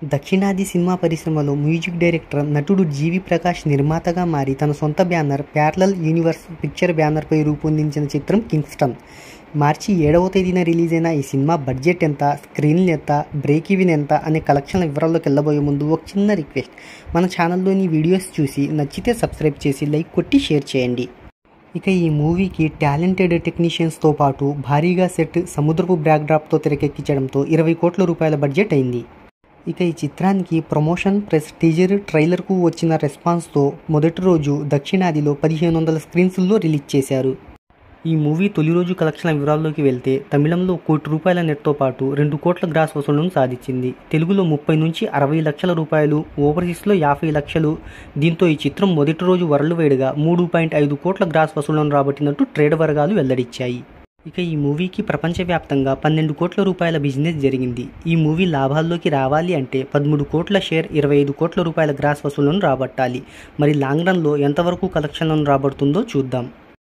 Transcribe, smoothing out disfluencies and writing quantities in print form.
దక్షిణాది సినిమా పరిశ్రమలో music director, నటుడు జీవి ప్రకాష్ నిర్మాతగా మారి తన సొంత బ్యానర్ ప్యారలల్ యూనివర్స్ పిక్చర్ బ్యానర్పై రూపొందించిన చిత్రం కింగ్స్టన్. మార్చి 7వ తేదీన రిలీజ్ అయిన ఈ సినిమా బడ్జెట్ ఎంత, స్క్రీన్ ఎంత, బ్రేక్ ఈవెన్ ఎంత అనే కలెక్షన్ల వివరాల్లోకి వెళ్ళబోయే ముందు ఒక చిన్న రిక్వెస్ట్, మన ఛానల్లోని వీడియోస్ చూసి నచ్చితే సబ్స్క్రైబ్ చేసి లైక్ కొట్టి షేర్ చేయండి. ఇక ఈ మూవీకి టాలెంటెడ్ టెక్నీషియన్స్తో పాటు భారీగా సెట్, సముద్రపు బ్యాక్డ్రాప్తో తెరకెక్కించడంతో 20 కోట్ల రూపాయల బడ్జెట్ అయింది. ఇక ఈ చిత్రానికి ప్రమోషన్, ప్రెస్ టీజర్, ట్రైలర్కు వచ్చిన రెస్పాన్స్తో మొదటి రోజు దక్షిణాదిలో 1500 స్క్రీన్స్లో రిలీజ్ చేశారు. ఈ మూవీ తొలి రోజు కలెక్షన్ల వివరాల్లోకి వెళ్తే తమిళంలో 1 కోటి రూపాయల నెట్తో పాటు 2 కోట్ల గ్రాస్ వసూళ్లను సాధించింది. తెలుగులో 30 నుంచి 60 లక్షల రూపాయలు, ఓవర్సీస్లో 50 లక్షలు. దీంతో ఈ చిత్రం మొదటి రోజు వరల్డ్ వైడ్గా 3.5 కోట్ల గ్రాస్ వసూళ్లను రాబట్టినట్టు ట్రేడ్ వర్గాలు వెల్లడించాయి. ఇక ఈ మూవీకి ప్రపంచవ్యాప్తంగా 12 కోట్ల రూపాయల బిజినెస్ జరిగింది. ఈ మూవీ లాభాల్లోకి రావాలి అంటే 13 కోట్ల షేర్, 25 కోట్ల రూపాయల గ్రాస్ వసూళ్లను రాబట్టాలి. మరి లాంగ్ రన్లో ఎంతవరకు కలెక్షన్లను రాబడుతుందో చూద్దాం.